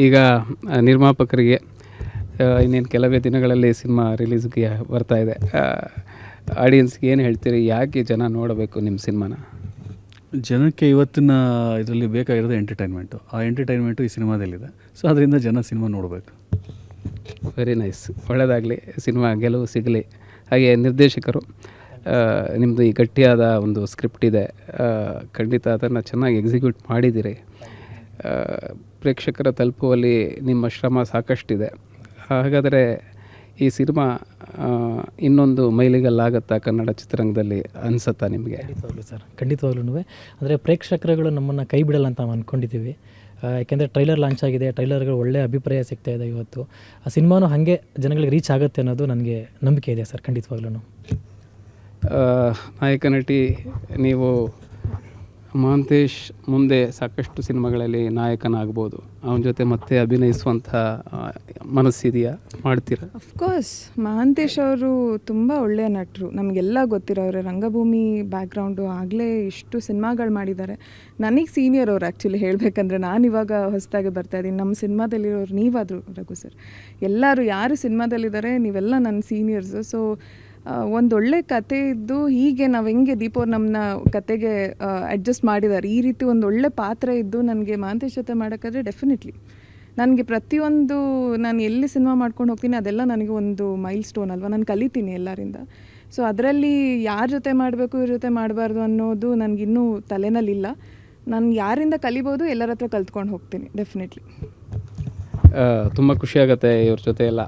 ಈಗ ನಿರ್ಮಾಪಕರಿಗೆ ಇನ್ನೇನು ಕೆಲವೇ ದಿನಗಳಲ್ಲಿ ಸಿನಿಮಾ ರಿಲೀಸ್ಗೆ ಬರ್ತಾ ಇದೆ. ಆಡಿಯನ್ಸ್ಗೆ ಏನು ಹೇಳ್ತೀರಿ? ಯಾಕೆ ಜನ ನೋಡಬೇಕು ನಿಮ್ಮ ಸಿನಿಮಾನ? ಜನಕ್ಕೆ ಇವತ್ತಿನ ಇದರಲ್ಲಿ ಬೇಕಾಗಿರೋದು ಎಂಟರ್ಟೈನ್ಮೆಂಟು. ಆ ಎಂಟರ್ಟೈನ್ಮೆಂಟು ಈ ಸಿನಿಮಾದಲ್ಲಿದೆ. ಸೊ ಅದರಿಂದ ಜನ ಸಿನಿಮಾ ನೋಡಬೇಕು. ವೆರಿ ನೈಸ್, ಒಳ್ಳೆಯದಾಗಲಿ, ಸಿನಿಮಾ ಗೆಲುವು ಸಿಗಲಿ. ಹಾಗೆ ನಿರ್ದೇಶಕರು, ನಿಮ್ಮದು ಈ ಗಟ್ಟಿಯಾದ ಒಂದು ಸ್ಕ್ರಿಪ್ಟ್ ಇದೆ, ಖಂಡಿತ ಅದನ್ನು ಚೆನ್ನಾಗಿ ಎಕ್ಸಿಕ್ಯೂಟ್ ಮಾಡಿದ್ದೀರಿ. ಪ್ರೇಕ್ಷಕರ ತಲುಪುವಲ್ಲಿ ನಿಮ್ಮ ಶ್ರಮ ಸಾಕಷ್ಟಿದೆ. ಹಾಗಾದರೆ ಈ ಸಿನಿಮಾ ಇನ್ನೊಂದು ಮೈಲಿಗಲ್ಲಾಗುತ್ತಾ ಕನ್ನಡ ಚಿತ್ರರಂಗದಲ್ಲಿ ಅನಿಸುತ್ತಾ ನಿಮಗೆ? ಖಂಡಿತವಾಗ್ಲೂ ಸರ್, ಖಂಡಿತವಾಗ್ಲೂ. ಅಂದರೆ ಪ್ರೇಕ್ಷಕರುಗಳು ನಮ್ಮನ್ನು ಕೈ ಬಿಡಲ್ಲ ಅಂತ ನಾವು ಅಂದ್ಕೊಂಡಿದ್ದೀವಿ. ಯಾಕೆಂದರೆ ಟ್ರೈಲರ್ ಲಾಂಚ್ ಆಗಿದೆ, ಟ್ರೈಲರ್ಗಳು ಒಳ್ಳೆಯ ಅಭಿಪ್ರಾಯ ಸಿಗ್ತಾ ಇದೆ. ಇವತ್ತು ಆ ಸಿನಿಮಾನು ಹಾಗೆ ಜನಗಳಿಗೆ ರೀಚ್ ಆಗುತ್ತೆ ಅನ್ನೋದು ನನಗೆ ನಂಬಿಕೆ ಇದೆ ಸರ್, ಖಂಡಿತವಾಗ್ಲೂ. ನಾಯಕ ನಟಿ ನೀವು ಮಹಾಂತೇಶ್ ಮುಂದೆ ಸಾಕಷ್ಟು ಸಿನಿಮಾಗಳಲ್ಲಿ ನಾಯಕನಾಗ್ಬೋದು. ಅವನ ಜೊತೆ ಮತ್ತೆ ಅಭಿನಯಿಸುವಂಥ ಮನಸ್ಸಿದೆಯಾ? ಮಾಡ್ತೀರಾ? ಅಫ್ಕೋರ್ಸ್, ಮಹಾಂತೇಶ್ ಅವರು ತುಂಬ ಒಳ್ಳೆಯ ನಟರು, ನಮಗೆಲ್ಲ ಗೊತ್ತಿರೋರೆ. ರಂಗಭೂಮಿ ಬ್ಯಾಕ್ಗ್ರೌಂಡು, ಆಗಲೇ ಇಷ್ಟು ಸಿನಿಮಾಗಳು ಮಾಡಿದ್ದಾರೆ. ನನಗೆ ಸೀನಿಯರ್ ಅವರು ಆ್ಯಕ್ಚುಲಿ ಹೇಳಬೇಕಂದ್ರೆ. ನಾನು ಇವಾಗ ಹೊಸದಾಗಿ ಬರ್ತಾಯಿದ್ದೀನಿ. ನಮ್ಮ ಸಿನಿಮಾದಲ್ಲಿರೋರು ನೀವಾದರೂ ರಘು ಸರ್, ಎಲ್ಲರೂ ಯಾರು ಸಿನಿಮಾದಲ್ಲಿದ್ದಾರೆ ನೀವೆಲ್ಲ ನನ್ನ ಸೀನಿಯರ್ಸು. ಸೊ ಒಂದೊಳ್ಳೆ ಕತೆ ಇದ್ದು ಹೀಗೆ ನಾವು ಹೆಂಗೆ ದೀಪವ್ರು ನಮ್ಮನ್ನ ಕತೆಗೆ ಅಡ್ಜಸ್ಟ್ ಮಾಡಿದ್ದಾರೆ, ಈ ರೀತಿ ಒಂದೊಳ್ಳೆ ಪಾತ್ರ ಇದ್ದು ನನಗೆ ಮಹಾಂತೇಶ್ ಜೊತೆ ಮಾಡೋಕ್ಕಾದ್ರೆ ಡೆಫಿನೆಟ್ಲಿ ನನಗೆ ಪ್ರತಿಯೊಂದು ನಾನು ಎಲ್ಲಿ ಸಿನಿಮಾ ಮಾಡ್ಕೊಂಡು ಹೋಗ್ತೀನಿ ಅದೆಲ್ಲ ನನಗೆ ಒಂದು ಮೈಲ್ ಸ್ಟೋನ್ ಅಲ್ವಾ, ನಾನು ಕಲಿತೀನಿ ಎಲ್ಲರಿಂದ. ಸೊ ಅದರಲ್ಲಿ ಯಾರ ಜೊತೆ ಮಾಡಬೇಕು, ಇವ್ರ ಜೊತೆ ಮಾಡಬಾರ್ದು ಅನ್ನೋದು ನನಗಿನ್ನೂ ತಲೆನಲ್ಲಿಲ್ಲ. ನಾನು ಯಾರಿಂದ ಕಲಿಬೋದು ಎಲ್ಲರ ಹತ್ರ ಕಲ್ತ್ಕೊಂಡು ಹೋಗ್ತೀನಿ ಡೆಫಿನೆಟ್ಲಿ. ತುಂಬ ಖುಷಿಯಾಗುತ್ತೆ ಇವ್ರ ಜೊತೆ ಎಲ್ಲ